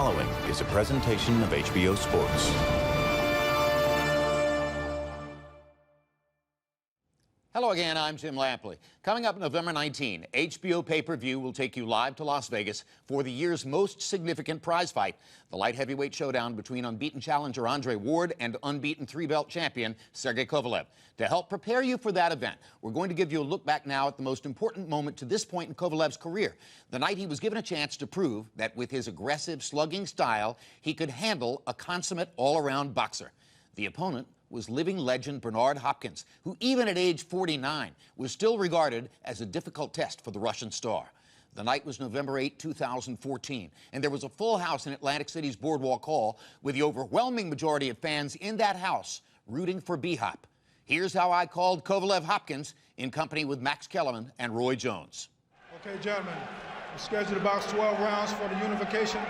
following is a presentation of HBO Sports. Hello again, I'm Jim Lampley. Coming up November 19, HBO pay-per-view will take you live to Las Vegas for the year's most significant prize fight, the light heavyweight showdown between unbeaten challenger Andre Ward and unbeaten three-belt champion Sergey Kovalev. To help prepare you for that event, we're going to give you a look back now at the most important moment to this point in Kovalev's career, the night he was given a chance to prove that with his aggressive slugging style, he could handle a consummate all-around boxer. The opponent was living legend Bernard Hopkins, who even at age 49 was still regarded as a difficult test for the Russian star. The night was November 8, 2014, and there was a full house in Atlantic City's Boardwalk Hall with the overwhelming majority of fans in that house rooting for B-Hop. Here's how I called Kovalev Hopkins in company with Max Kellerman and Roy Jones. Okay, gentlemen, we're scheduled to box 12 rounds for the unification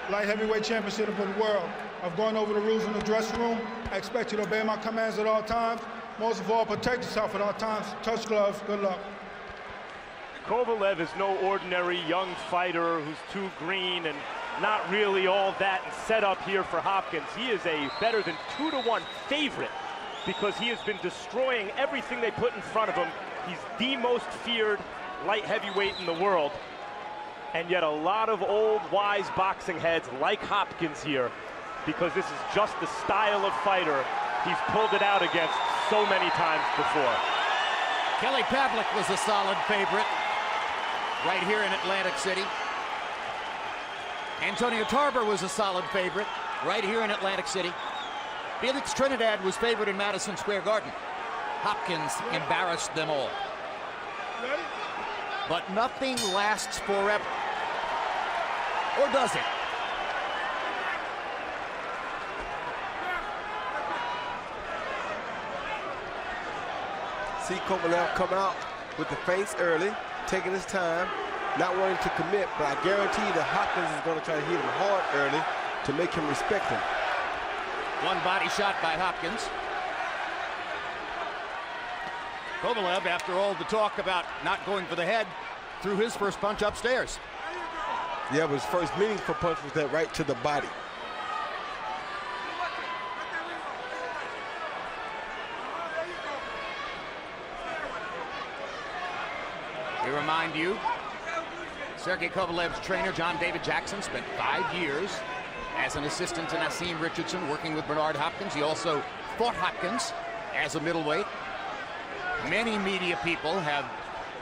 light heavyweight championship of the world. I've gone over the rules in the dressing room. I expect you to obey my commands at all times. Most of all, protect yourself at all times. Touch gloves. Good luck. Kovalev is no ordinary young fighter who's too green and not really all that and set up here for Hopkins. He is a better than 2-to-1 favorite because he has been destroying everything they put in front of him. He's the most feared light heavyweight in the world. And yet a lot of old, wise boxing heads like Hopkins here, because this is just the style of fighter he's pulled it out against so many times before. Kelly Pavlik was a solid favorite right here in Atlantic City. Antonio Tarver was a solid favorite right here in Atlantic City. Felix Trinidad was favored in Madison Square Garden. Hopkins embarrassed them all. But nothing lasts forever. Or does it? See Kovalev come out with the feints early, taking his time, not wanting to commit, but I guarantee that Hopkins is going to try to hit him hard early to make him respect him. One body shot by Hopkins. Kovalev, after all the talk about not going for the head, threw his first punch upstairs. Yeah, but his first meaningful punch was that right to the body. We remind you, Sergey Kovalev's trainer, John David Jackson, spent 5 years as an assistant to Nassim Richardson working with Bernard Hopkins. He also fought Hopkins as a middleweight. Many media people have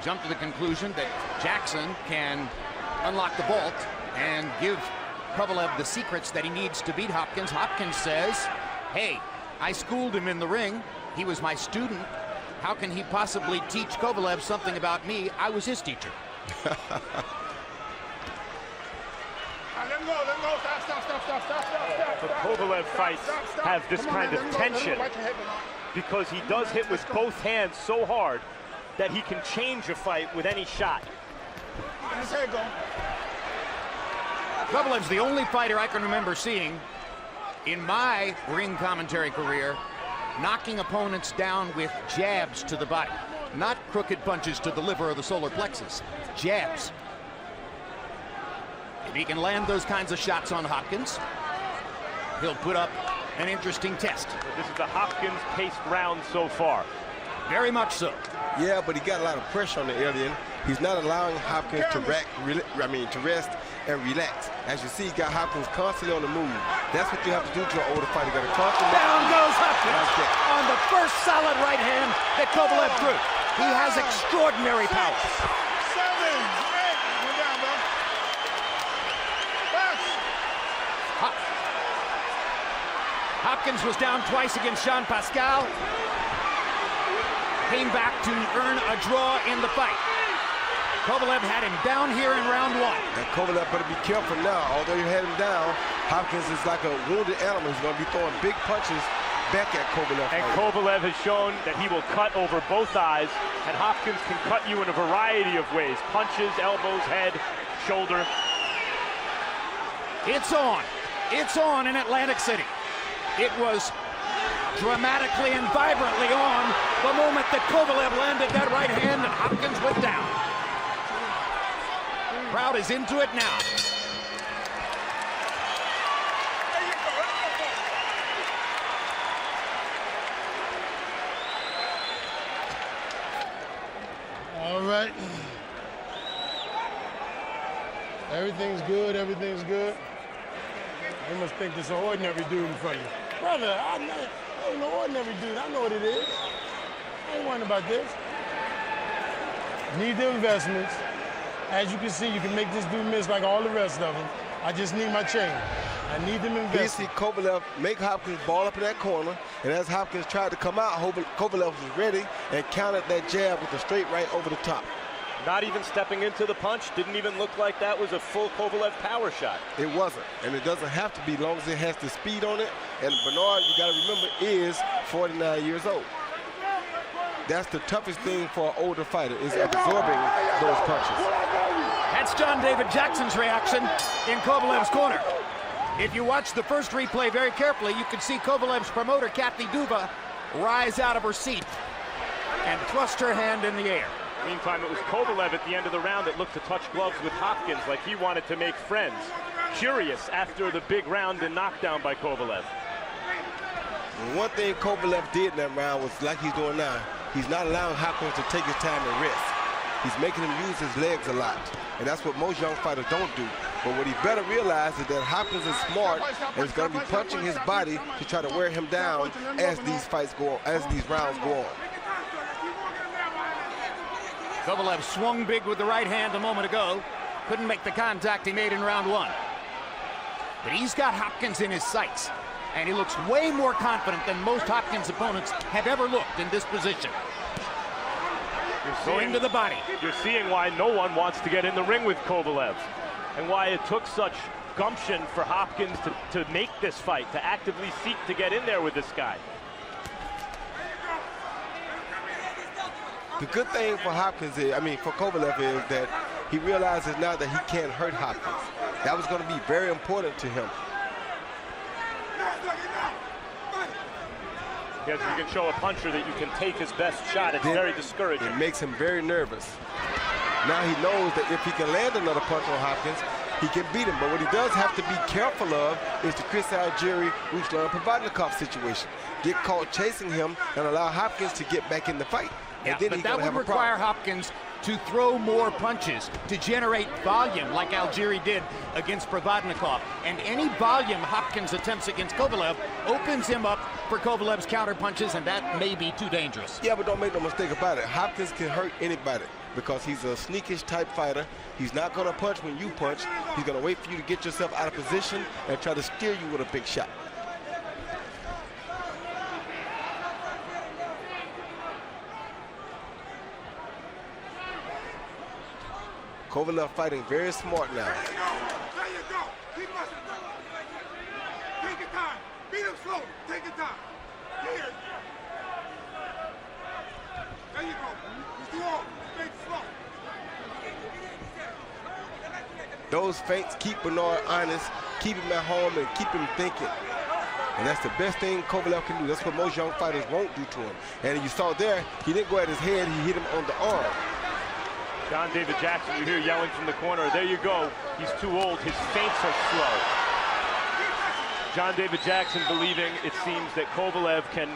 jumped to the conclusion that Jackson can unlock the vault and give Kovalev the secrets that he needs to beat Hopkins. Hopkins says, hey, I schooled him in the ring. He was my student. How can he possibly teach Kovalev something about me? I was his teacher. Let him go. Stop. The Kovalev fights have this kind of tension because he does hit with both hands so hard that he can change a fight with any shot. His head go. Kovalev's the only fighter I can remember seeing in my ring commentary career knocking opponents down with jabs to the body. Not crooked punches to the liver or the solar plexus. Jabs. If he can land those kinds of shots on Hopkins, he'll put up an interesting test. This is the Hopkins-paced round so far. Very much so. Yeah, but he got a lot of pressure on the alien. He's not allowing Hopkins to rest and relax. As you see, he got Hopkins constantly on the move. That's what you have to do to an older fighter. You got to constantly Down goes Hopkins like on the first solid right hand that Kovalev threw. He has extraordinary power. 7, 8. Go down, bro. Hopkins was down twice against Jean Pascal. Came back to earn a draw in the fight. Kovalev had him down here in round 1. And Kovalev better be careful now. Although you had him down, Hopkins is like a wounded animal. He's going to be throwing big punches back at Kovalev. And Kovalev has shown that he will cut over both eyes, and Hopkins can cut you in a variety of ways. Punches, elbows, head, shoulder. It's on. It's on in Atlantic City. It was dramatically and vibrantly on the moment that Kovalev landed that right hand and Hopkins went down. Crowd is into it now. everything's good, everything's good. They must think this is an ordinary dude in front of you. Brother, I ain't no ordinary dude. I know what it is. I ain't worrying about this. Need the investments. As you can see, you can make this dude miss like all the rest of them. I just need my chain. I need them investments. You see Kovalev make Hopkins ball up in that corner, and as Hopkins tried to come out, Kovalev was ready and countered that jab with a straight right over the top. Not even stepping into the punch. Didn't even look like that was a full Kovalev power shot. It wasn't, and it doesn't have to be as long as it has the speed on it. And Bernard, you got to remember, is 49 years old. That's the toughest thing for an older fighter, is absorbing those punches. That's John David Jackson's reaction in Kovalev's corner. If you watch the first replay very carefully, you can see Kovalev's promoter, Kathy Duva, rise out of her seat and thrust her hand in the air. Meantime, it was Kovalev at the end of the round that looked to touch gloves with Hopkins like he wanted to make friends. Curious after the big round and knockdown by Kovalev. One thing Kovalev did in that round was like he's doing now. He's not allowing Hopkins to take his time and rest. He's making him use his legs a lot. And that's what most young fighters don't do. But what he better realize is that Hopkins is smart and is going to be punching his body to try to wear him down as these fights go on, as these rounds go on. Kovalev swung big with the right hand a moment ago. Couldn't make the contact he made in round one. But he's got Hopkins in his sights. And he looks way more confident than most Hopkins opponents have ever looked in this position. Going to the body. You're seeing why no one wants to get in the ring with Kovalev and why it took such gumption for Hopkins to make this fight, to actively seek to get in there with this guy. The good thing for Hopkins is, for Kovalev is that he realizes now that he can't hurt Hopkins. That was going to be very important to him. Yes, you can show a puncher that you can take his best shot. It's very discouraging. It makes him very nervous. Now he knows that if he can land another punch on Hopkins, he can beat him. But what he does have to be careful of is the Chris Algieri, Ruslan Provodnikov situation. Get caught chasing him and allow Hopkins to get back in the fight. Yeah, but that would require Hopkins to throw more punches to generate volume like Algieri did against Provodnikov. And any volume Hopkins attempts against Kovalev opens him up for Kovalev's counter punches, and that may be too dangerous. Yeah, but don't make no mistake about it. Hopkins can hurt anybody because he's a sneakish type fighter. He's not going to punch when you punch. He's going to wait for you to get yourself out of position and try to steer you with a big shot. Kovalev fighting very smart now. There you go. Keep pushing. Take your time. Beat him slowly. Take your time. Here. There you go. It's too long. Make it slow. Those feints keep Bernard honest, keep him at home, and keep him thinking. And that's the best thing Kovalev can do. That's what most young fighters won't do to him. And you saw there, he didn't go at his head, he hit him on the arm. John David Jackson, you hear yelling from the corner, there you go, he's too old, his feints are slow. John David Jackson believing, it seems, that Kovalev can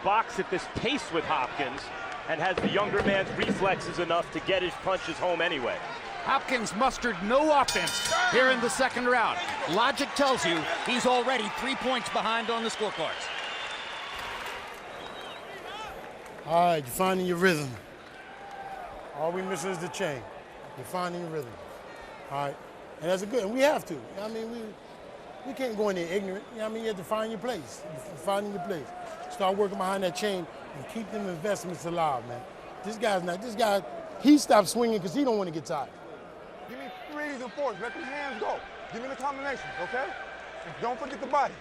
box at this pace with Hopkins and has the younger man's reflexes enough to get his punches home anyway. Hopkins mustered no offense here in the second round. Logic tells you he's already 3 points behind on the scorecards. All right, you're finding your rhythm. All we missing is the chain. You're finding your rhythm. All right, and that's a good, and we have to. We can't go in there ignorant. You have to find your place. You're finding your place. Start working behind that chain and keep them investments alive, man. This guy, he stopped swinging because he don't want to get tired. Give me threes and fours. Let the hands go. Give me the combinations, okay? And don't forget the body.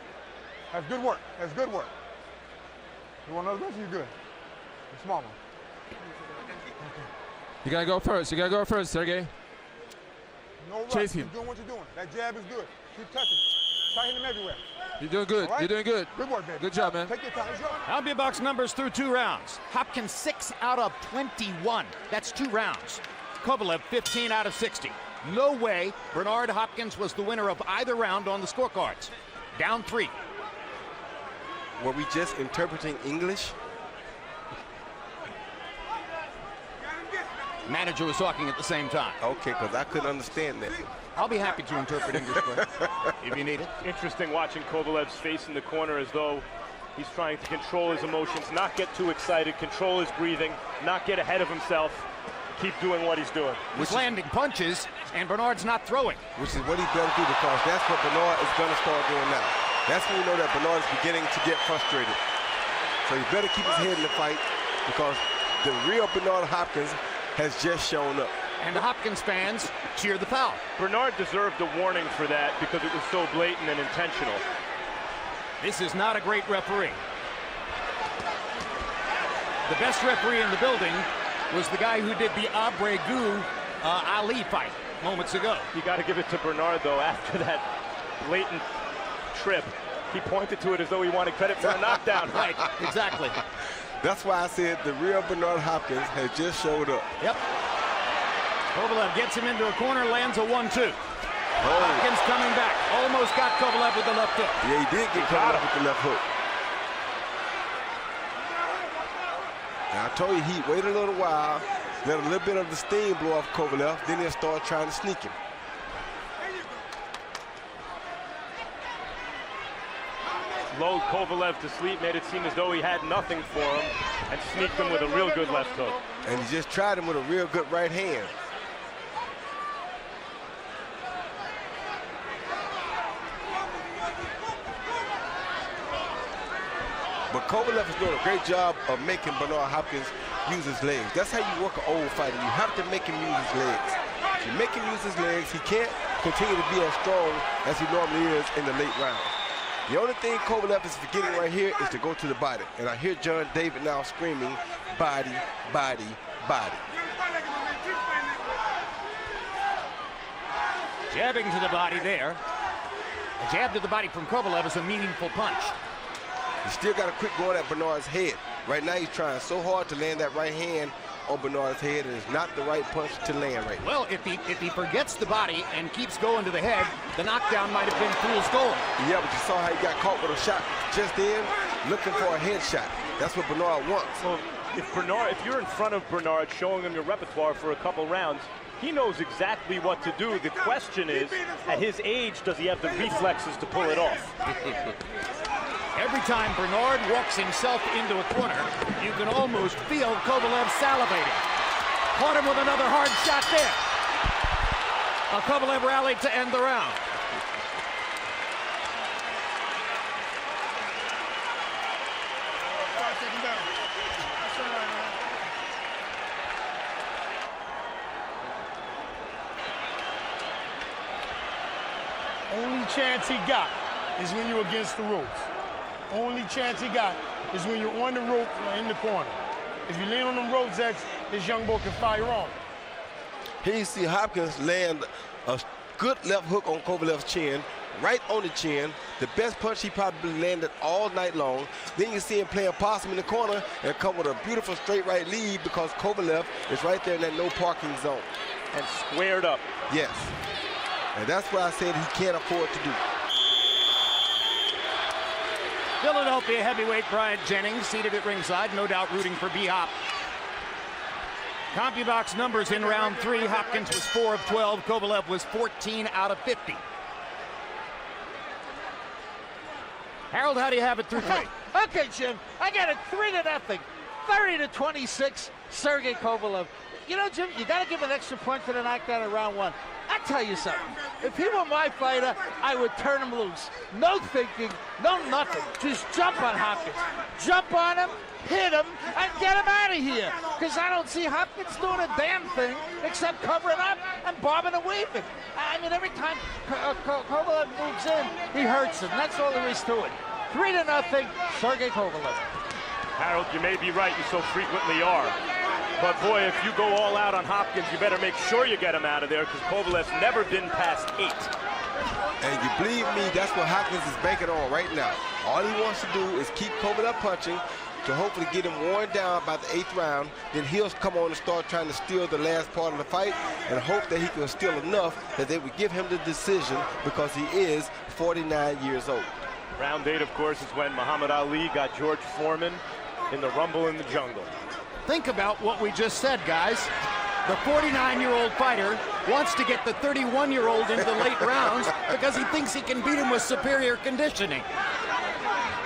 That's good work. That's good work. You want another one? You good. The small one. You gotta go first. You gotta go first, Sergey. No rush. Chase him. Keep doing what you're doing. That jab is good. Keep touching. Try hitting him everywhere. You're doing good. Right? You're doing good. Good work, baby. Good job, man. Take your time. Albia box numbers through 2 rounds. Hopkins 6 out of 21. That's 2 rounds. Kovalev 15 out of 60. No way Bernard Hopkins was the winner of either round on the scorecards. Down 3. Were we just interpreting English? Manager was talking at the same time. Okay, because I couldn't understand that. I'll be happy to interpret English for you, if you need it. Interesting watching Kovalev's face in the corner as though he's trying to control his emotions, not get too excited, control his breathing, not get ahead of himself, keep doing what he's doing. He's landing punches, and Bernard's not throwing. Which is what he better do, because that's what Bernard is going to start doing now. That's when you know that Bernard is beginning to get frustrated. So he better keep his head in the fight, because the real Bernard Hopkins has just shown up. And the Hopkins fans cheer the foul. Bernard deserved a warning for that because it was so blatant and intentional. This is not a great referee. The best referee in the building was the guy who did the Abregu Ali fight moments ago. You got to give it to Bernard, though, after that blatant trip. He pointed to it as though he wanted credit for a knockdown. Right, exactly. That's why I said the real Bernard Hopkins has just showed up. Yep. Kovalev gets him into a corner, lands a 1-2. Hopkins coming back. Almost got Kovalev with the left hook. Yeah, he did get Kovalev with the left hook. Now, I told you he'd wait a little while, let a little bit of the steam blow off Kovalev, then he'll start trying to sneak him. Lulled Kovalev to sleep, made it seem as though he had nothing for him, and sneaked him with a real good left hook. And he just tried him with a real good right hand. But Kovalev is doing a great job of making Bernard Hopkins use his legs. That's how you work an old fighter. You have to make him use his legs. If you make him use his legs, he can't continue to be as strong as he normally is in the late rounds. The only thing Kovalev is forgetting right here is to go to the body. And I hear John David now screaming, body, body, body. Jabbing to the body there. A jab to the body from Kovalev is a meaningful punch. He still got a quick going at Bernard's head. Right now he's trying so hard to land that right hand on Bernard's head, and it's not the right punch to land right now. Well, if he forgets the body and keeps going to the head, the knockdown might have been fool's gold. Yeah, but you saw how he got caught with a shot just then, looking for a headshot. That's what Bernard wants. Well, if you're in front of Bernard showing him your repertoire for a couple rounds, he knows exactly what to do. The question is, at his age, does he have the reflexes to pull it off? Every time Bernard walks himself into a corner, you can almost feel Kovalev salivating. Caught him with another hard shot there. Kovalev rallied to end the round. Only chance he got is when you're against the ropes. Only chance he got is when you're on the ropes or in the corner. If you lean on them ropes, X, this young boy can fire on. Here you see Hopkins land a good left hook on Kovalev's chin, right on the chin, the best punch he probably landed all night long. Then you see him play a possum in the corner and come with a beautiful straight right lead because Kovalev is right there in that no parking zone. And squared up. Yes. And that's what I said he can't afford to do. Philadelphia heavyweight Bryant Jennings seated at ringside, no doubt rooting for B-Hop. CompuBox numbers in round 3. Hopkins was 4 of 12. Kovalev was 14 out of 50. Harold, how do you have it through 3? Okay, Jim, I got it 3-0, 30-26, Sergey Kovalev. You know, Jim, you got to give an extra point for the knockdown in round 1. I tell you something. If he were my fighter, I would turn him loose. No thinking, no nothing. Just jump on Hopkins. Jump on him, hit him, and get him out of here. Because I don't see Hopkins doing a damn thing except covering up and bobbing and weaving. I mean, every time Kovalev moves in, he hurts him. That's all there is to it. 3-0, Sergey Kovalev. Harold, you may be right. You so frequently are. But boy, if you go all out on Hopkins, you better make sure you get him out of there because Kovalev's never been past 8. And you believe me, that's what Hopkins is banking on right now. All he wants to do is keep Kovalev punching to hopefully get him worn down by the 8th round. Then he'll come on and start trying to steal the last part of the fight and hope that he can steal enough that they would give him the decision because he is 49 years old. Round 8, of course, is when Muhammad Ali got George Foreman in the Rumble in the Jungle. Think about what we just said, guys. The 49-year-old fighter wants to get the 31-year-old into the late rounds because he thinks he can beat him with superior conditioning.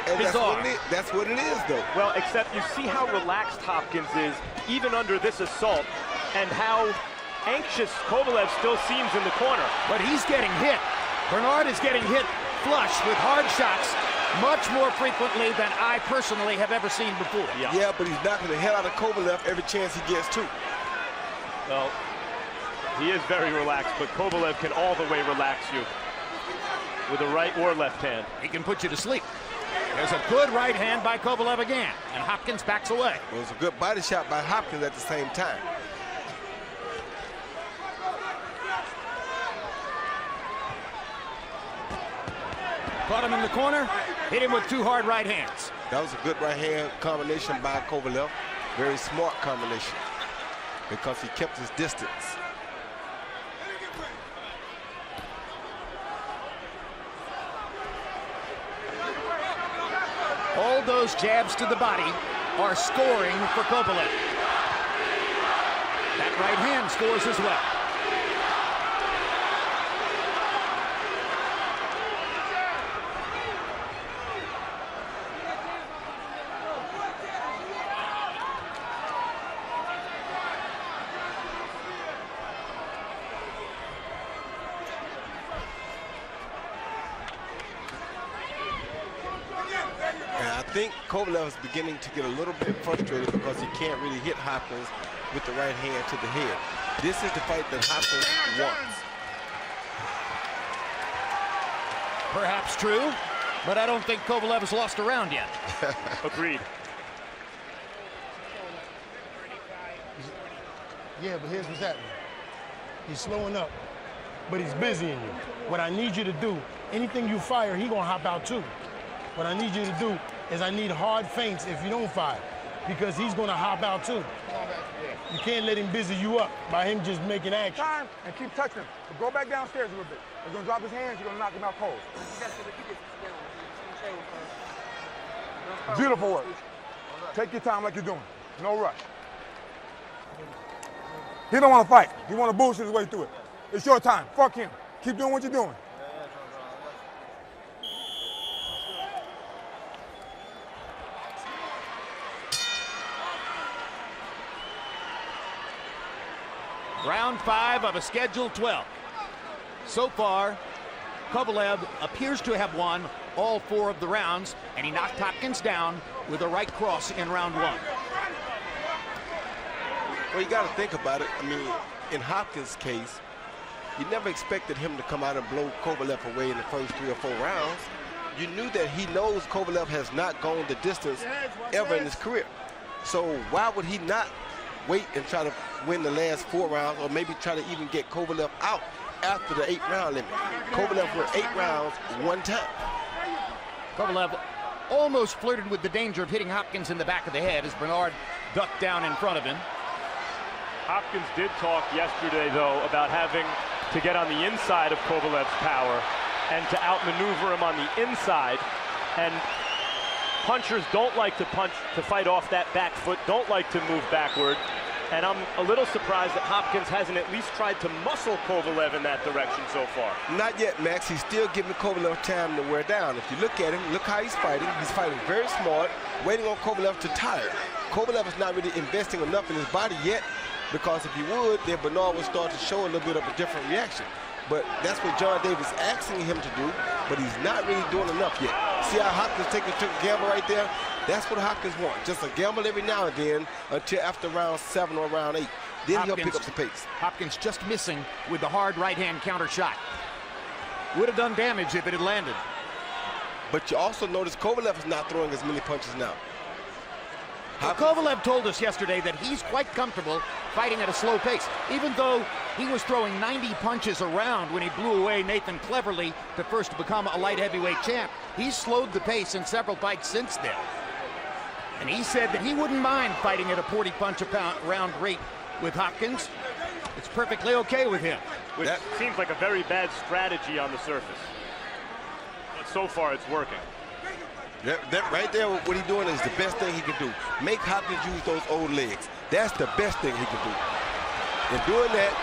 And that's what it is, though. Well, except you see how relaxed Hopkins is, even under this assault, and how anxious Kovalev still seems in the corner. But he's getting hit. Bernard is getting hit flush with hard shots much more frequently than I personally have ever seen before. Yeah, but he's knocking the hell out of Kovalev every chance he gets to. Well, he is very relaxed, but Kovalev can all the way relax you with a right or left hand. He can put you to sleep. There's a good right hand by Kovalev again, and Hopkins backs away. Well, it was a good body shot by Hopkins at the same time. Caught him in the corner, hit him with two hard right hands. That was a good right hand combination by Kovalev. Very smart combination because he kept his distance. All those jabs to the body are scoring for Kovalev. That right hand scores as well. I think Kovalev is beginning to get a little bit frustrated because he can't really hit Hopkins with the right hand to the head. This is the fight that Hopkins wants. Perhaps true, but I don't think Kovalev has lost a round yet. Agreed. Yeah, but here's what's happening. He's slowing up, but he's busying you. What I need you to do, anything you fire, he gonna hop out too. What I need you to do is I need hard feints if you don't fire, because he's gonna hop out too. You can't let him busy you up by him just making action. Time and keep touching him. But go back downstairs a little bit. He's gonna drop his hands, you're gonna knock him out cold. Beautiful work. Take your time like you're doing. No rush. He don't want to fight. He want to bullshit his way through it. It's your time. Fuck him. Keep doing what you're doing. Round 5 of a scheduled 12. So far, Kovalev appears to have won all 4 of the rounds, and he knocked Hopkins down with a right cross in round 1. Well, you got to think about it. I mean, in Hopkins' case, you never expected him to come out and blow Kovalev away in the first 3 or 4 rounds. You knew that he knows Kovalev has not gone the distance ever in his career. So why would he not wait and try to win the last 4 rounds, or maybe try to even get Kovalev out after the 8-round limit? Kovalev went 8 rounds 1 time. Kovalev almost flirted with the danger of hitting Hopkins in the back of the head as Bernard ducked down in front of him. Hopkins did talk yesterday, though, about having to get on the inside of Kovalev's power and to outmaneuver him on the inside. And punchers don't like to punch, to fight off that back foot, don't like to move backward. And I'm a little surprised that Hopkins hasn't at least tried to muscle Kovalev in that direction so far. Not yet, Max. He's still giving Kovalev time to wear down. If you look at him, look how he's fighting. He's fighting very smart, waiting on Kovalev to tire. Kovalev is not really investing enough in his body yet, because if he would, then Bernard would start to show a little bit of a different reaction. But that's what John Davis is asking him to do, but he's not really doing enough yet. See how Hopkins took a gamble right there? That's what Hopkins wants, just a gamble every now and then until after round 7 or round 8. Then he'll pick up the pace. Hopkins just missing with the hard right-hand counter shot. Would have done damage if it had landed. But you also notice Kovalev is not throwing as many punches now. Well, Kovalev told us yesterday that he's quite comfortable fighting at a slow pace, even though he was throwing 90 punches a round when he blew away Nathan Cleverly to first become a light heavyweight champ. He's slowed the pace in several fights since then. And he said that he wouldn't mind fighting at a 40 punch a round rate with Hopkins. It's perfectly okay with him. Which seems like a very bad strategy on the surface. But so far it's working. That right there, what he's doing is the best thing he can do. Make Hopkins use those old legs. That's the best thing he can do. In doing that,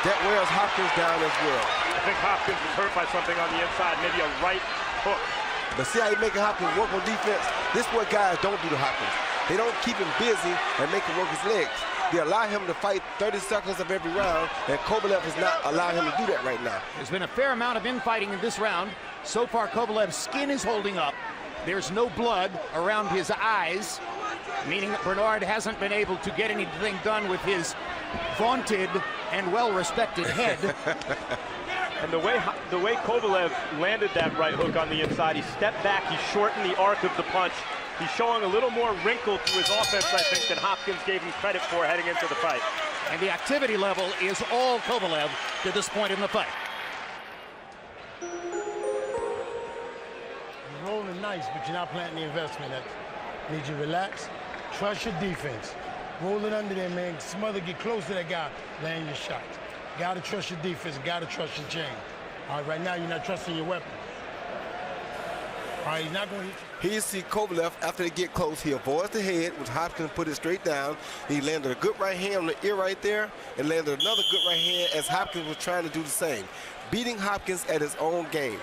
that wears Hopkins down as well. I think Hopkins was hurt by something on the inside, maybe a right hook. But see how you making Hopkins work on defense? This is what guys don't do to Hopkins. They don't keep him busy and make him work his legs. They allow him to fight 30 seconds of every round, and Kovalev is not allowing him to do that right now. There's been a fair amount of infighting in this round. So far, Kovalev's skin is holding up. There's no blood around his eyes, meaning that Bernard hasn't been able to get anything done with his vaunted and well-respected head. And the way Kovalev landed that right hook on the inside, he stepped back, he shortened the arc of the punch. He's showing a little more wrinkle to his offense, I think, than Hopkins gave him credit for heading into the fight. And the activity level is all Kovalev to this point in the fight. You're rolling nice, but you're not planting the investment. That needs you to relax. Trust your defense. Roll it under there, man. Smother, get close to that guy, land your shots. Gotta trust your defense, gotta trust your chain. All right, right now you're not trusting your weapon. All right, he's not going to hit you. Here you see Kovalev, after they get close, he avoids the head, which Hopkins put it straight down. He landed a good right hand on the ear right there, and landed another good right hand as Hopkins was trying to do the same. Beating Hopkins at his own game.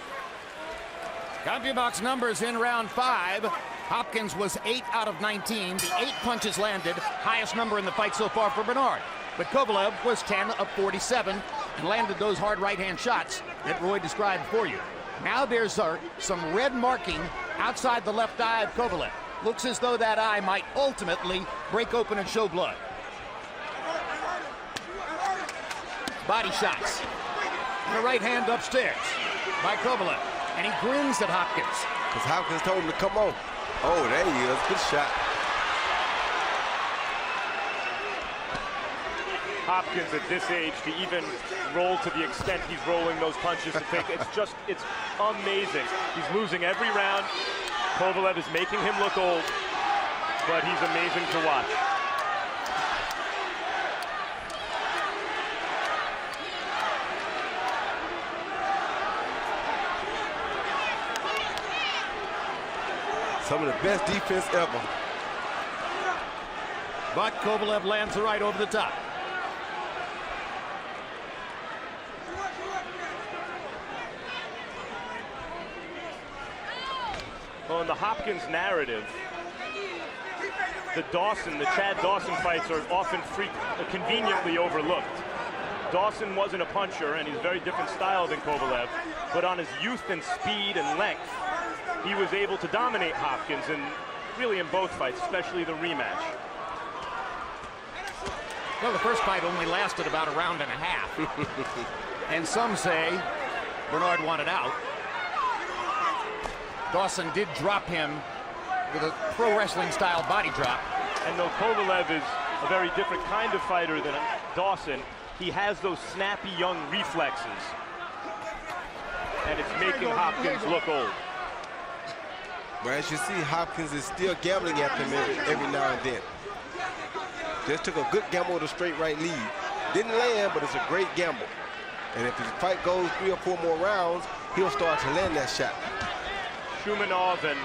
CompuBox numbers in round 5. Hopkins was 8 out of 19. The 8 punches landed, highest number in the fight so far for Bernard. But Kovalev was 10 of 47 and landed those hard right-hand shots that Roy described for you. Now there's some red marking outside the left eye of Kovalev. Looks as though that eye might ultimately break open and show blood. Body shots. And a right hand upstairs by Kovalev. And he grins at Hopkins. Because Hopkins told him to come on. Oh, there he is. Good shot. Hopkins at this age to even roll to the extent he's rolling those punches to take, it's amazing. He's losing every round. Kovalev is making him look old, but he's amazing to watch. Some of the best defense ever. But Kovalev lands the right over the top. Well, in the Hopkins narrative, the Chad Dawson fights are often conveniently overlooked. Dawson wasn't a puncher, and he's a very different style than Kovalev, but on his youth and speed and length, he was able to dominate Hopkins, and really in both fights, especially the rematch. Well, the first fight only lasted about a round and a half. And some say Bernard wanted out. Dawson did drop him with a pro wrestling style body drop. And though Kovalev is a very different kind of fighter than Dawson, he has those snappy young reflexes. And it's making Hopkins look old. But as you see, Hopkins is still gambling at them every now and then. Just took a good gamble with a straight right lead. Didn't land, but it's a great gamble. And if his fight goes 3 or 4 more rounds, he'll start to land that shot. Shumanov and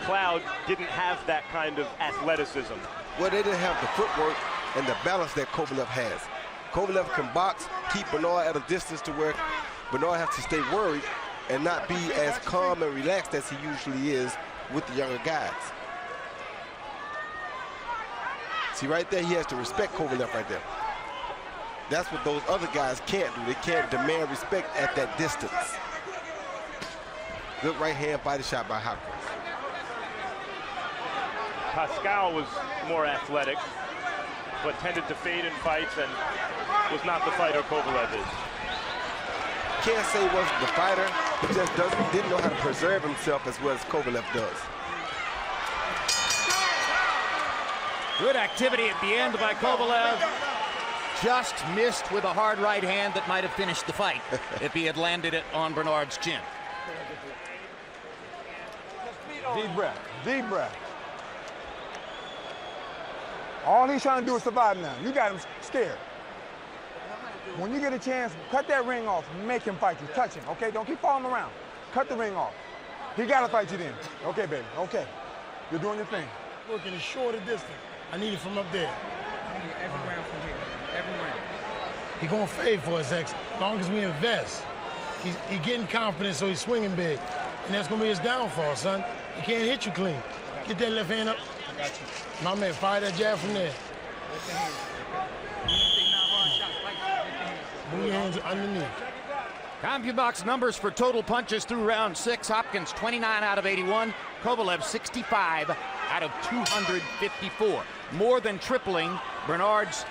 Cloud didn't have that kind of athleticism. Well, they didn't have the footwork and the balance that Kovalev has. Kovalev can box, keep Bernard at a distance to where Bernard has to stay worried and not be as calm and relaxed as he usually is with the younger guys. See, right there, he has to respect Kovalev right there. That's what those other guys can't do. They can't demand respect at that distance. Good right hand body shot by Hopkins. Pascal was more athletic, but tended to fade in fights and was not the fighter Kovalev is. Can't say he wasn't the fighter, he just didn't know how to preserve himself as well as Kovalev does. Good activity at the end by Kovalev. Just missed with a hard right hand that might have finished the fight if he had landed it on Bernard's chin. Deep breath, deep breath. All he's trying to do is survive now. You got him scared. When you get a chance, cut that ring off, make him fight you, touch him, okay? Don't keep following him around. Cut the ring off. He gotta fight you then. Okay, baby, okay. You're doing your thing. Working a shorter distance. I need it from up there. Every round from here. He gonna fade for us, X, as long as we invest. He getting confident, so he's swinging big. And that's gonna be his downfall, son. He can't hit you clean. Get that left hand up. I got you. My man, fire that jab from there. Move your hands underneath. CompuBox numbers for total punches through round 6. Hopkins 29 out of 81. Kovalev 65 out of 254. More than tripling Bernard's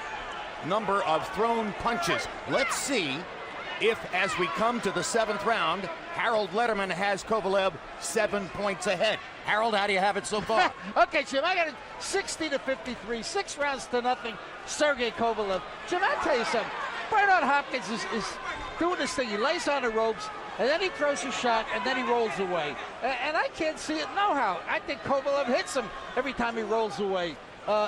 number of thrown punches. Let's see if, as we come to the 7th round, Harold Letterman has Kovalev 7 points ahead. Harold, how do you have it so far? Okay, Jim, I got it 60-53, 6 rounds to nothing. Sergey Kovalev. Jim, I'll tell you something. Bernard Hopkins is doing this thing. He lays on the ropes, and then he throws a shot, and then he rolls away. And I can't see it no how. I think Kovalev hits him every time he rolls away.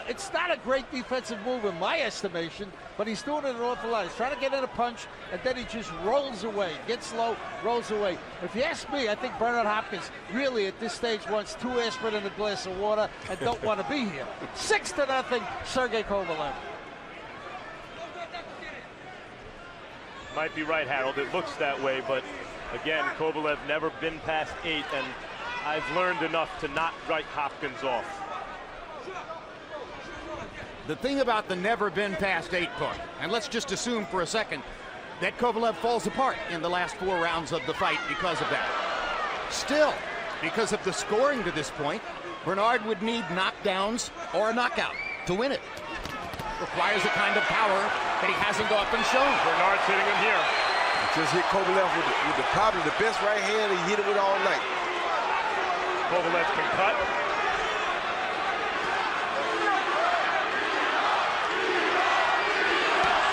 It's not a great defensive move in my estimation, but he's doing it an awful lot. He's trying to get in a punch, and then he just rolls away. Gets low, rolls away. If you ask me, I think Bernard Hopkins really at this stage wants 2 aspirin in a glass of water and don't want to be here. 6-0, Sergey Kovalev. Might be right, Harold. It looks that way, but again, Kovalev never been past 8, and I've learned enough to not write Hopkins off. The thing about the never been past 8 part, and let's just assume for a second that Kovalev falls apart in the last 4 rounds of the fight because of that. Still, because of the scoring to this point, Bernard would need knockdowns or a knockout to win it. Requires a kind of power that he hasn't often shown. Bernard's hitting him here. Just hit Kovalev with probably the best right hand he hit it with all night. Kovalev can cut.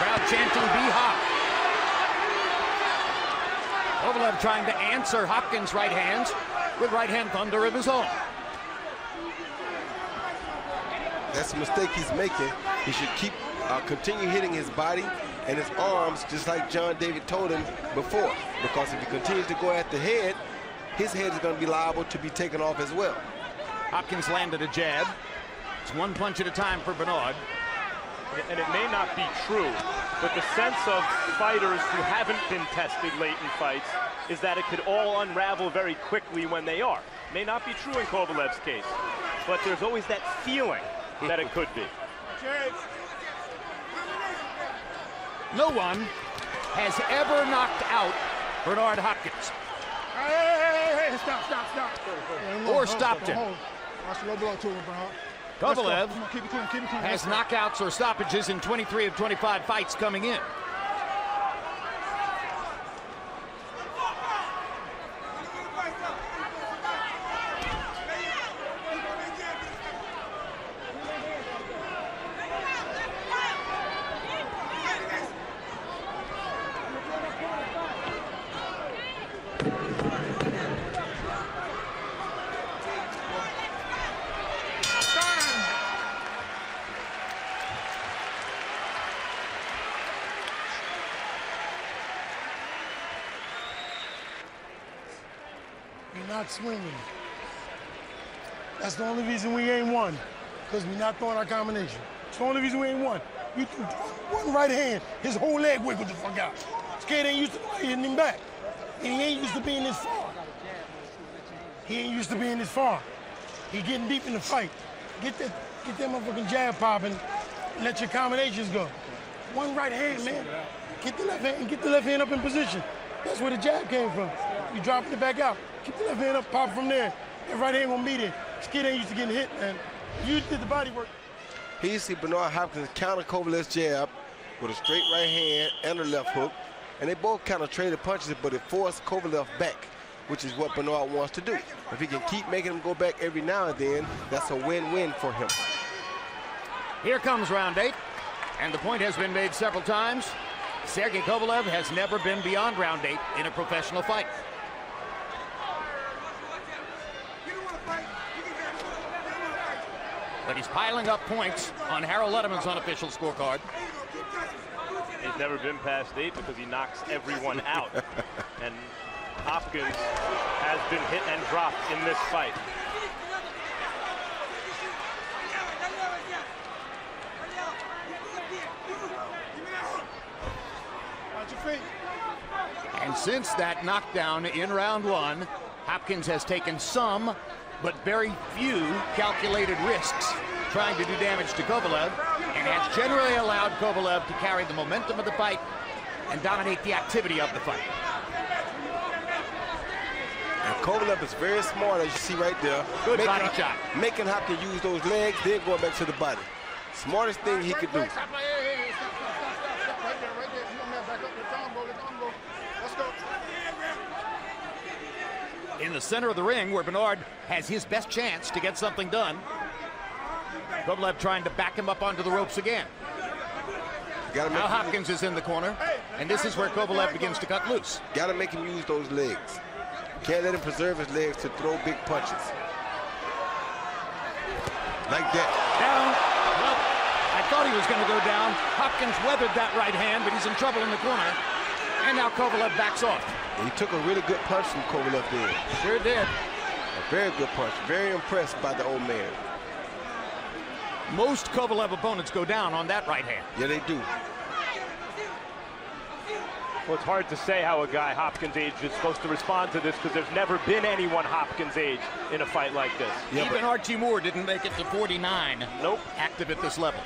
Crowd chanting B-Hop. Kovalev trying to answer Hopkins' right hands with right hand thunder of his own. That's the mistake he's making. He should continue hitting his body and his arms, just like John David told him before. Because if he continues to go at the head, his head is going to be liable to be taken off as well. Hopkins landed a jab. It's 1 punch at a time for Bernard. And it may not be true, but the sense of fighters who haven't been tested late in fights is that it could all unravel very quickly when they are. May not be true in Kovalev's case, but there's always that feeling that it could be. No one has ever knocked out Bernard Hopkins. Hey, stop. Or stopped him. Watch the low blow to him, Bernard. Kovalev Keep it clean. has knockouts or stoppages in 23 of 25 fights coming in. Not swinging. That's the only reason we ain't won, because we're not throwing our combination. It's the only reason we ain't won. You threw one right hand, his whole leg wiggled the fuck out. Skate ain't used to hitting him back. And he ain't used to being this far. He getting deep in the fight. Get that motherfucking jab popping, and let your combinations go. One right hand, man. Get the left hand up in position. That's where the jab came from. You dropping it back out. Keep the left hand up, pop from there. That right hand gonna be there. This kid ain't used to getting hit, man. You did the body work. Here you see Bernard Hopkins counter Kovalev's jab with a straight right hand and a left hook. And they both kind of traded punches, but it forced Kovalev back, which is what Bernard wants to do. If he can keep making him go back every now and then, that's a win-win for him. Here comes round 8, and the point has been made several times. Sergey Kovalev has never been beyond round 8 in a professional fight. But he's piling up points on Harold Letterman's unofficial scorecard. He's never been past 8 because he knocks everyone out. And Hopkins has been hit and dropped in this fight. feet. And since that knockdown in round one, Hopkins has taken some, but very few calculated risks trying to do damage to Kovalev, and has generally allowed Kovalev to carry the momentum of the fight and dominate the activity of the fight. And Kovalev is very smart, as you see right there. Good body shot. Making Hopkins use those legs, then going back to the body. Smartest thing he could do. Right there. You want me to back up? Let the go. Let's go. In the center of the ring, where Bernard has his best chance to get something done. Kovalev trying to back him up onto the ropes again. Now Hopkins is in the corner, and this is where Kovalev begins to cut loose. Got to make him use those legs. Can't let him preserve his legs to throw big punches. Like that. Down. Well, I thought he was going to go down. Hopkins weathered that right hand, but he's in trouble in the corner. And now Kovalev backs off. He took a really good punch from Kovalev there. Sure did. A very good punch. Very impressed by the old man. Most Kovalev opponents go down on that right hand. Yeah, they do. Well, it's hard to say how a guy Hopkins' age is supposed to respond to this, because there's never been anyone Hopkins' age in a fight like this. Yeah, even Archie Moore didn't make it to 49. Nope. Active at this level.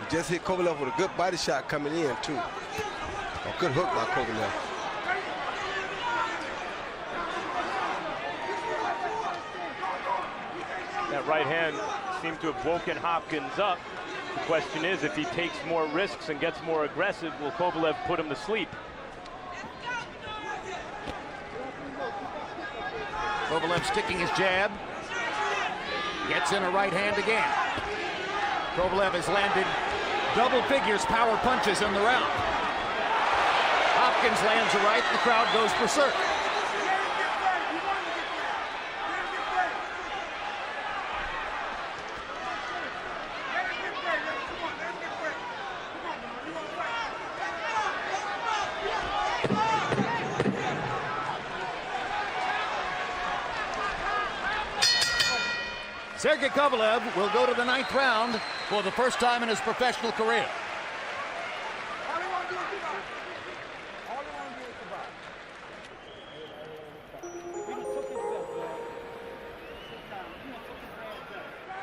He just hit Kovalev with a good body shot coming in, too. A good hook by Kovalev. That right hand seemed to have woken Hopkins up. The question is, if he takes more risks and gets more aggressive, will Kovalev put him to sleep? Kovalev sticking his jab. Gets in a right hand again. Kovalev has landed double figures power punches in the round. Hopkins lands a right, the crowd goes berserk. Sergey Kovalev will go to the 9th round for the first time in his professional career.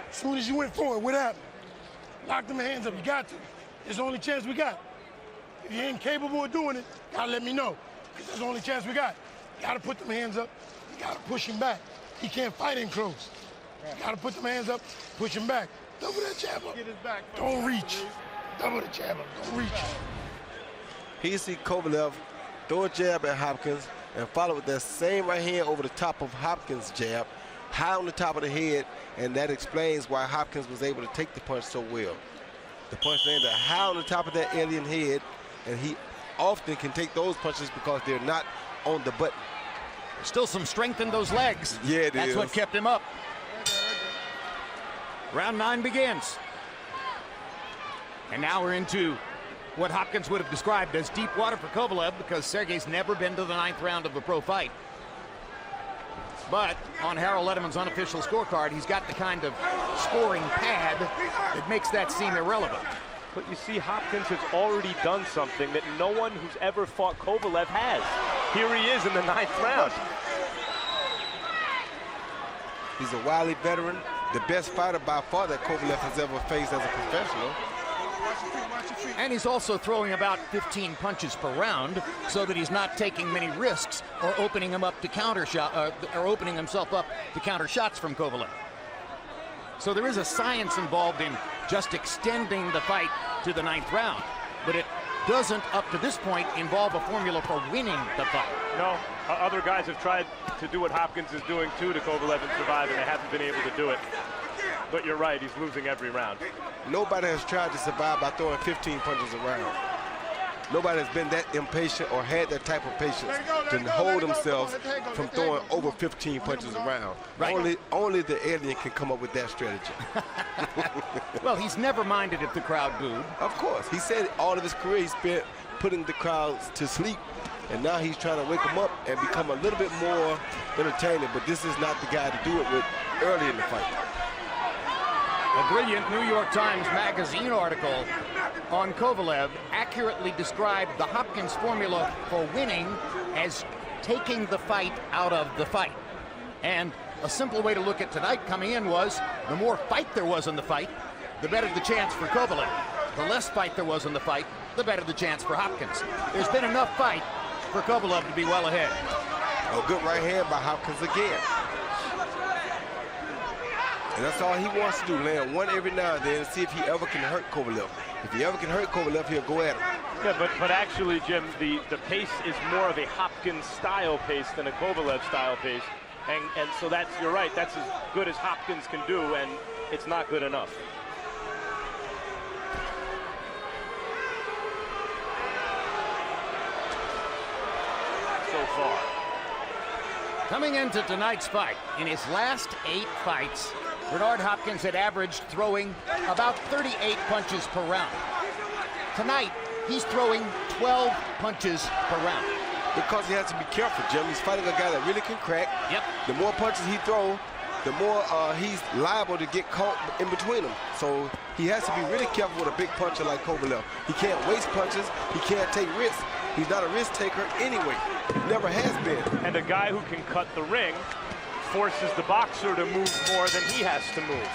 As soon as you went forward, what happened? Lock them hands up, you got to. It's the only chance we got. If you ain't capable of doing it, gotta let me know. Because that's the only chance we got. You gotta put them hands up, you gotta push him back. He can't fight in close. You gotta put them hands up, push him back. Double that jab up. Get his back. Don't reach. Double the jab up, don't reach. Here you see Kovalev throw a jab at Hopkins and follow with that same right hand over the top of Hopkins' jab, high on the top of the head, and that explains why Hopkins was able to take the punch so well. The punch landed high on the top of that alien head, and he often can take those punches because they're not on the button. Still some strength in those legs. Yeah, it That's is. what kept him up. Round 9 begins. And now we're into what Hopkins would have described as deep water for Kovalev, because Sergey's never been to the 9th round of a pro fight. But on Harold Letterman's unofficial scorecard, he's got the kind of scoring pad that makes that seem irrelevant. But you see, Hopkins has already done something that no one who's ever fought Kovalev has. Here he is in the 9th round. He's a wily veteran, the best fighter by far that Kovalev has ever faced as a professional. And he's also throwing about 15 punches per round, so that he's not taking many risks or opening him up to counter shot, or opening himself up to counter shots from Kovalev. So there is a science involved in just extending the fight to the 9th round, but it doesn't, up to this point, involve a formula for winning the fight. No, other guys have tried to do what Hopkins is doing too to Kovalev and survive, and they haven't been able to do it. But you're right, he's losing every round. Nobody has tried to survive by throwing 15 punches around. Nobody has been that impatient or had that type of patience to hold themselves from throwing over 15 punches around. Right. Only the alien can come up with that strategy. Well, he's never minded if the crowd booed. Of course. He said all of his career he spent putting the crowds to sleep, and now he's trying to wake them up and become a little bit more entertaining, but this is not the guy to do it with early in the fight. A brilliant New York Times Magazine article on Kovalev accurately described the Hopkins formula for winning as taking the fight out of the fight. And a simple way to look at tonight coming in was the more fight there was in the fight, the better the chance for Kovalev. The less fight there was in the fight, the better the chance for Hopkins. There's been enough fight for Kovalev to be well ahead. A good right hand by Hopkins again. And that's all he wants to do, land one every now and then and see if he ever can hurt Kovalev. If he ever can hurt Kovalev, he'll go at him. Yeah, but actually, Jim, the pace is more of a Hopkins-style pace than a Kovalev-style pace. And so that's, you're right, that's as good as Hopkins can do, and it's not good enough. So far. Coming into tonight's fight, in his last 8 fights, Bernard Hopkins had averaged throwing about 38 punches per round. Tonight, he's throwing 12 punches per round. Because he has to be careful, Jim. He's fighting a guy that really can crack. Yep. The more punches he throws, the more he's liable to get caught in between them. So he has to be really careful with a big puncher like Kovalev. He can't waste punches. He can't take risks. He's not a risk taker anyway. Never has been. And a guy who can cut the ring forces the boxer to move more than he has to move.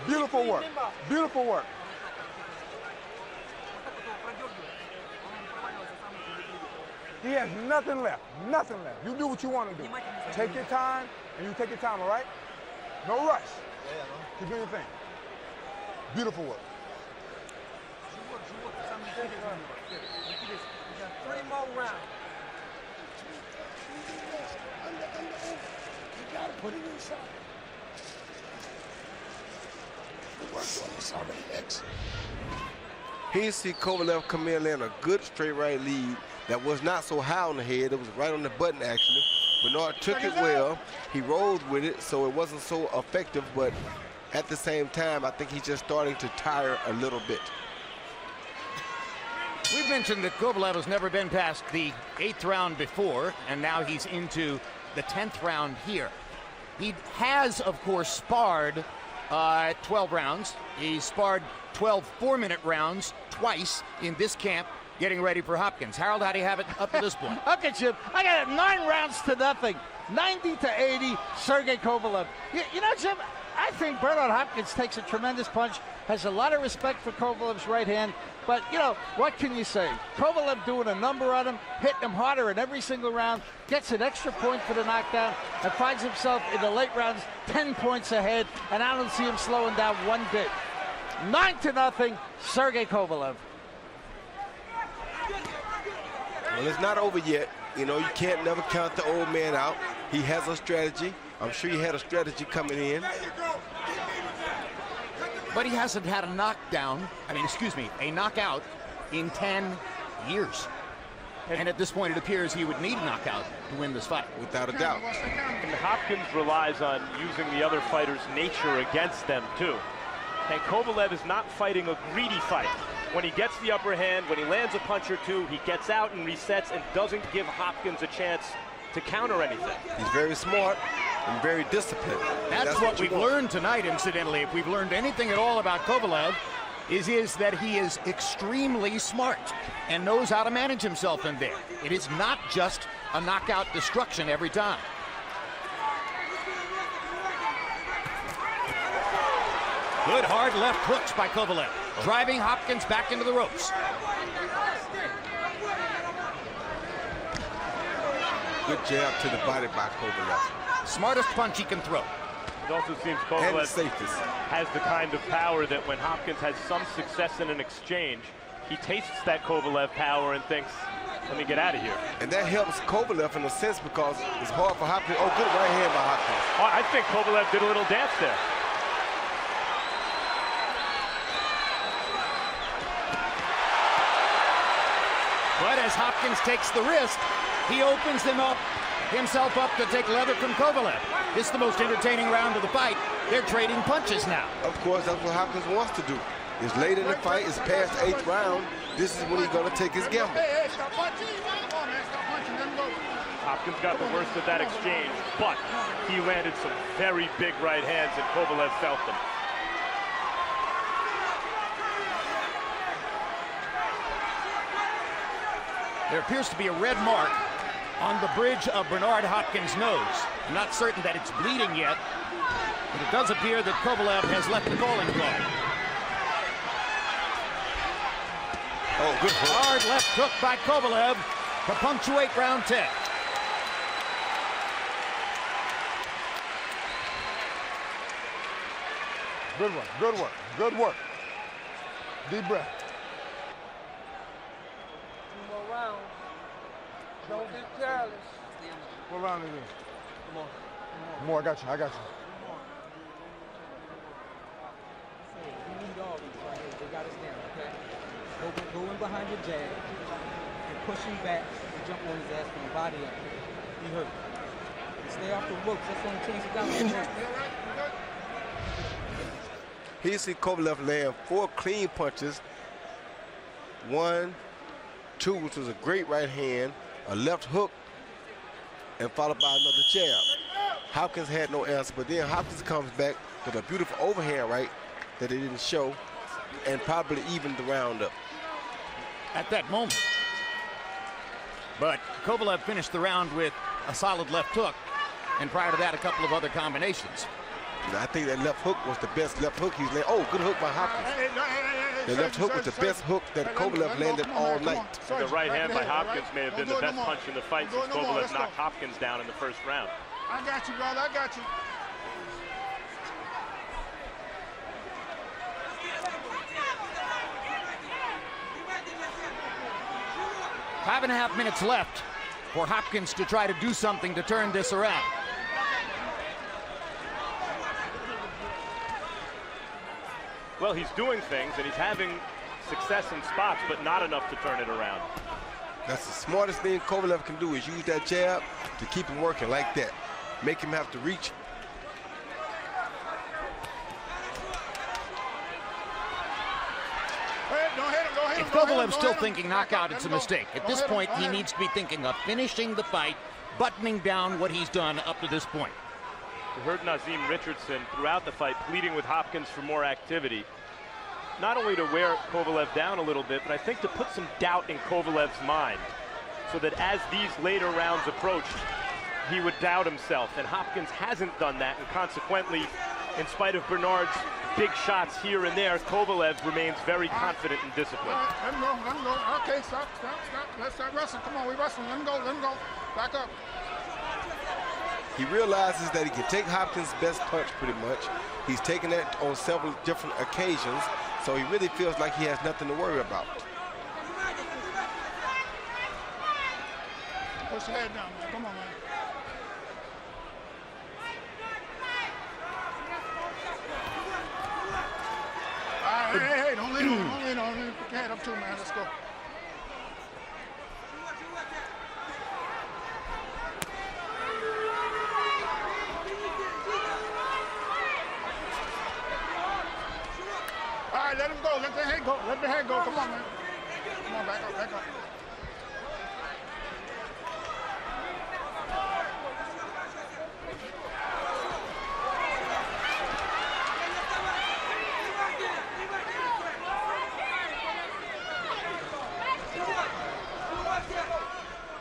Beautiful work. Beautiful work. He has nothing left. Nothing left. You do what you want to do. Take your time, and you take your time, all right? No rush. Keep doing your thing. Beautiful work. 3 more rounds. You gotta put it inside. Here you see Kovalev come in and a good straight right lead that was not so high on the head. It was right on the button, actually. Bernard took it well. He rolled with it, so it wasn't so effective, but at the same time, I think he's just starting to tire a little bit. We've mentioned that Kovalev has never been past the 8th round before, and now he's into the 10th round here. He has, of course, sparred 12 rounds. He's sparred 12 4-minute rounds twice in this camp, getting ready for Hopkins. Harold, how do you have it up to this point? Okay, Jim, I got it 9 rounds to nothing. 90-80, Sergey Kovalev. You know, Jim, I think Bernard Hopkins takes a tremendous punch, has a lot of respect for Kovalev's right hand, but, you know, what can you say? Kovalev doing a number on him, hitting him harder in every single round, gets an extra point for the knockdown, and finds himself in the late rounds 10 points ahead, and I don't see him slowing down one bit. 9-0, Sergey Kovalev. Well, it's not over yet. You know, you can't never count the old man out. He has a strategy. I'm sure he had a strategy coming in. But he hasn't had a knockdown, a knockout in 10 years. And at this point, it appears he would need a knockout to win this fight. Without a doubt. And Hopkins relies on using the other fighter's nature against them, too. And Kovalev is not fighting a greedy fight. When he gets the upper hand, when he lands a punch or two, he gets out and resets and doesn't give Hopkins a chance to counter anything. He's very smart and very disciplined. That's what we've learned tonight, incidentally. If we've learned anything at all about Kovalev, is that he is extremely smart and knows how to manage himself in there. It is not just a knockout destruction every time. Good hard left hooks by Kovalev, driving Hopkins back into the ropes. Good jab to the body by Kovalev. Smartest punch he can throw. It also seems Kovalev has the kind of power that when Hopkins has some success in an exchange, he tastes that Kovalev power and thinks, let me get out of here. And that helps Kovalev in a sense because it's hard for Hopkins. Oh, good right hand by Hopkins. Oh, I think Kovalev did a little dance there. But as Hopkins takes the risk, he opens himself up to take leather from Kovalev. This is the most entertaining round of the fight. They're trading punches now. Of course, that's what Hopkins wants to do. It's late in the fight. It's past the 8th round. This is when he's going to take his gamble. Hey, stop punching. Come on, man. Stop punching. Let him go. Hopkins got the worst of that exchange, but he landed some very big right hands, and Kovalev felt them. There appears to be a red mark on the bridge of Bernard Hopkins' nose. I'm not certain that it's bleeding yet, but it does appear that Kovalev has left the bowling club. Oh, good hook. Hard left hook by Kovalev to punctuate round 10. Good work, good work, good work. Deep breath. 2 more rounds. Don't be careless. What round is it? Come on. More, I got you, I got you. We need all these right here. They got us down, okay? Go in behind your jab and push him back and jump on his ass from the body up. He hurt. Stay off the ropes. That's the only chance you got with the ropes. Here you see Kovalev land 4 clean punches. 1, 2, which was a great right hand, a left hook, and followed by another jab. Hopkins had no answer, but then Hopkins comes back with a beautiful overhand right that they didn't show, and probably evened the round up. At that moment. But Kovalev finished the round with a solid left hook, and prior to that, a couple of other combinations. And I think that left hook was the best left hook he's landed. Oh, good hook by Hopkins. The left hook was the best hook that Kovalev landed all night. The right hand by Hopkins may have been the best punch in the fight since Kovalev knocked Hopkins down in the first round. I got you, brother. I got you. Five and a half minutes left for Hopkins to try to do something to turn this around. Well, he's doing things, and he's having success in spots, but not enough to turn it around. That's the smartest thing Kovalev can do, is use that jab to keep him working like that. Make him have to reach. If Kovalev's still thinking knockout, it's a mistake. At this point, he needs to be thinking of finishing the fight, buttoning down what he's done up to this point. We heard Nazim Richardson throughout the fight pleading with Hopkins for more activity. Not only to wear Kovalev down a little bit, but I think to put some doubt in Kovalev's mind, so that as these later rounds approached, he would doubt himself. And Hopkins hasn't done that, and consequently, in spite of Bernard's big shots here and there, Kovalev remains very confident and disciplined. Let him go, let him go. Okay, stop. Let's start wrestling. Come on, we wrestling. Let him go. Back up. He realizes that he can take Hopkins' best punch pretty much. He's taken that on several different occasions, so he really feels like he has nothing to worry about. Push your head down, man. Come on, man. All right, hey, don't lean on. Put your head up too, man. Let's go. All right, let him go. Let the head go. Let the head go. Come on, man. Come on, back up.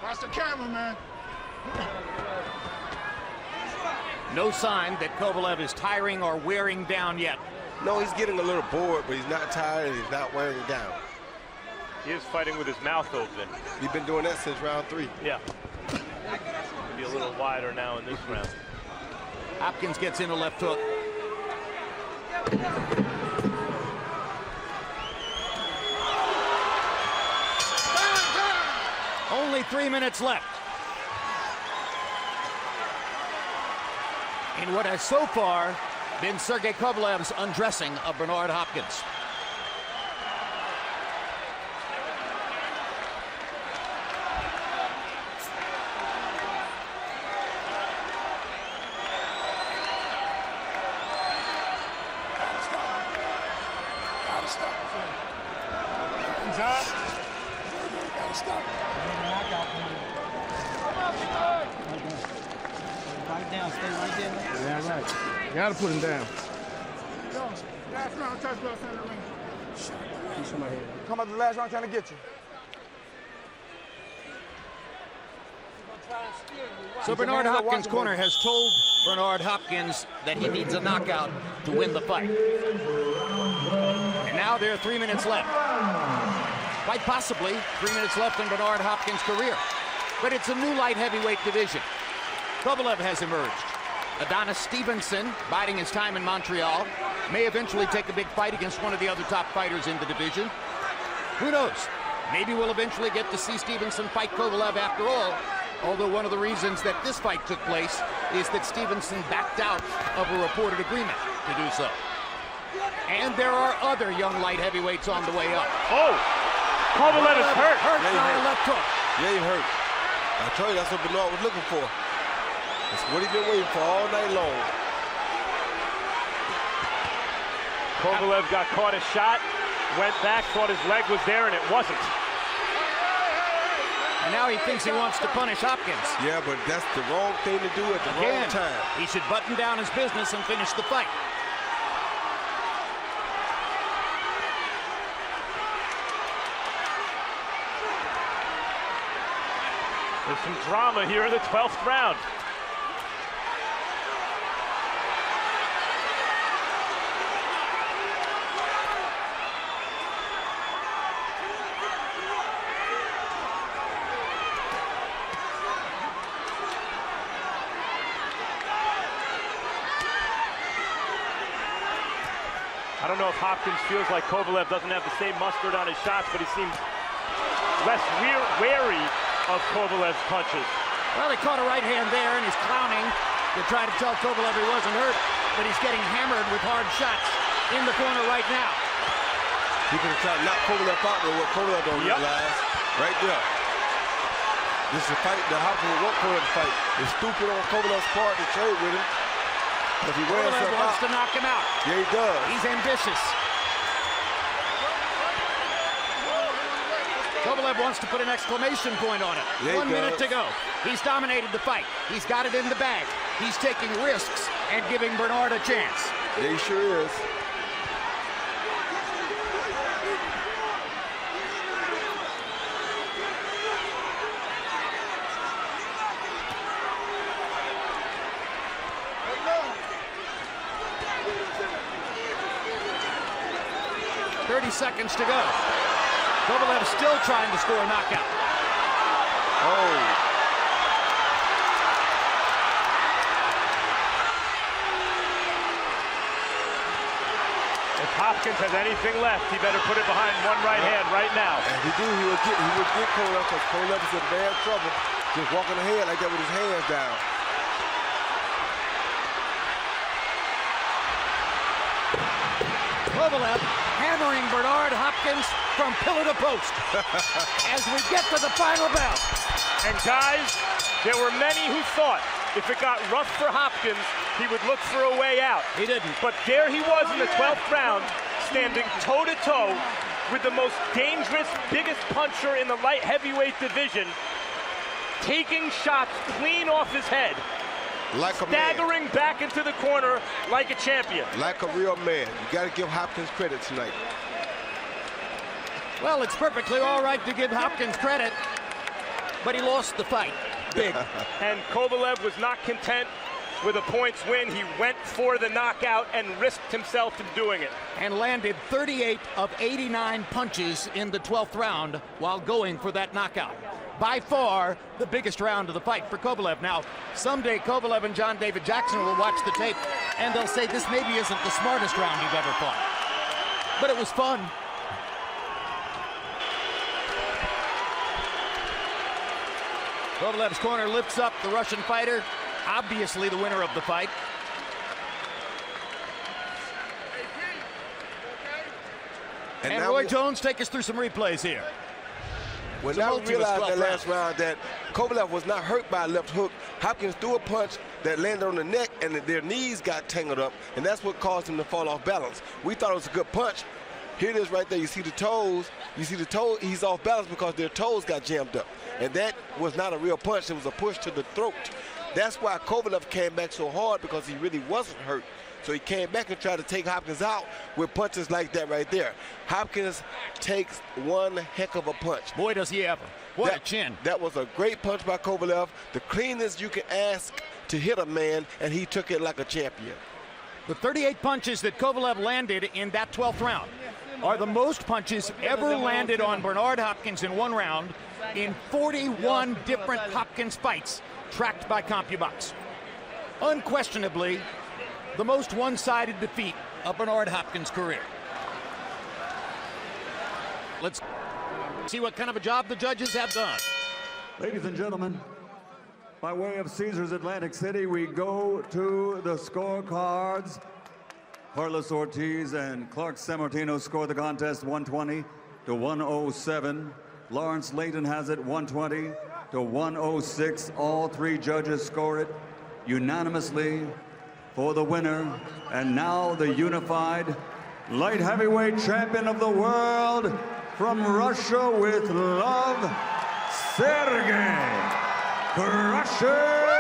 Watch the camera, man. No sign that Kovalev is tiring or wearing down yet. No, he's getting a little bored, but he's not tired and he's not wearing down. He is fighting with his mouth open. He's been doing that since round 3. Yeah. Maybe a little wider now in this round. Hopkins gets in a left hook. Only 3 minutes left. In what has so far been Sergey Kovalev's undressing of Bernard Hopkins. Right down, stay right there. Yeah, right. You gotta put him down. Last round, touchdown, center ring. He's in my head. Come up the last round trying to get you. So Bernard Hopkins' corner has told Bernard Hopkins that he needs a knockout to win the fight. And now there are 3 minutes left. Quite possibly 3 minutes left in Bernard Hopkins' career. But it's a new light heavyweight division. Kovalev has emerged. Adonis Stevenson, biding his time in Montreal, may eventually take a big fight against one of the other top fighters in the division. Who knows? Maybe we'll eventually get to see Stevenson fight Kovalev after all. Although one of the reasons that this fight took place is that Stevenson backed out of a reported agreement to do so. And there are other young light heavyweights on the way up. Oh! Kovalev is hurt. Hurt Yeah, by a hurt. left hook. Yeah, he hurt. I told you that's what Bernard was looking for. That's what he's been waiting for all night long. Kovalev got caught a shot, went back, thought his leg was there, and it wasn't. And now he thinks he wants to punish Hopkins. Yeah, but that's the wrong thing to do at the Again, wrong time. he should button down his business and finish the fight. There's some drama here in the 12th round. I don't know if Hopkins feels like Kovalev doesn't have the same mustard on his shots, but he seems less wary of Kovalev's punches. Well, they caught a right hand there, and he's clowning to try to tell Kovalev he wasn't hurt, but he's getting hammered with hard shots in the corner right now. He could have tried to knock Kovalev out, but what Kovalev don't realize, right there. This is a fight that Hopkins won't Kovalev to fight. It's stupid on Kovalev's part to trade with him. If he wears Kovalev himself wants out, to knock him out. yeah, he does. He's ambitious. Kovalev wants to put an exclamation point on it. Yeah, 1 minute does. to go. He's dominated the fight. He's got it in the bag. He's taking risks and giving Bernard a chance. Yeah, he sure is. Seconds to go. Kovalev still trying to score a knockout. Oh. If Hopkins has anything left, he better put it behind one right hand right now. And if he do, he would get Kovalev, because Kovalev is in bad trouble just walking ahead like that with his hands down. Kovalev hammering Bernard Hopkins from pillar to post as we get to the final bell. And guys, there were many who thought if it got rough for Hopkins, he would look for a way out. He didn't. But there he was in the 12th round, standing toe-to-toe with the most dangerous, biggest puncher in the light heavyweight division, taking shots clean off his head. Like a staggering man. Back into the corner like a champion. Like a real man. You got to give Hopkins credit tonight. Well, it's perfectly all right to give Hopkins credit, but he lost the fight. Big. And Kovalev was not content with a points win. He went for the knockout and risked himself in doing it. And landed 38 of 89 punches in the 12th round while going for that knockout. By far, the biggest round of the fight for Kovalev. Now, someday Kovalev and John David Jackson will watch the tape, and they'll say this maybe isn't the smartest round you've ever fought. But it was fun. Kovalev's corner lifts up the Russian fighter, obviously the winner of the fight. And Roy Jones, take us through some replays here. When I realized that last round that Kovalev was not hurt by a left hook, Hopkins threw a punch that landed on the neck and their knees got tangled up, and that's what caused him to fall off balance. We thought it was a good punch. Here it is right there. You see the toes. You see the toe. He's off balance because their toes got jammed up. And that was not a real punch. It was a push to the throat. That's why Kovalev came back so hard, because he really wasn't hurt. So he came back and tried to take Hopkins out with punches like that right there. Hopkins takes one heck of a punch. Boy, does he ever. What a chin. That was a great punch by Kovalev. The cleanest you can ask to hit a man, and he took it like a champion. The 38 punches that Kovalev landed in that 12th round are the most punches ever landed on Bernard Hopkins in one round in 41 different Hopkins fights tracked by CompuBox. Unquestionably, the most one-sided defeat of Bernard Hopkins' career. Let's see what kind of a job the judges have done. Ladies and gentlemen, by way of Caesars Atlantic City, we go to the scorecards. Carlos Ortiz and Clark Sammartino score the contest 120 to 107. Lawrence Layton has it 120 to 106. All three judges score it unanimously for the winner. And now the unified light heavyweight champion of the world from Russia with love, Sergey Kovalev.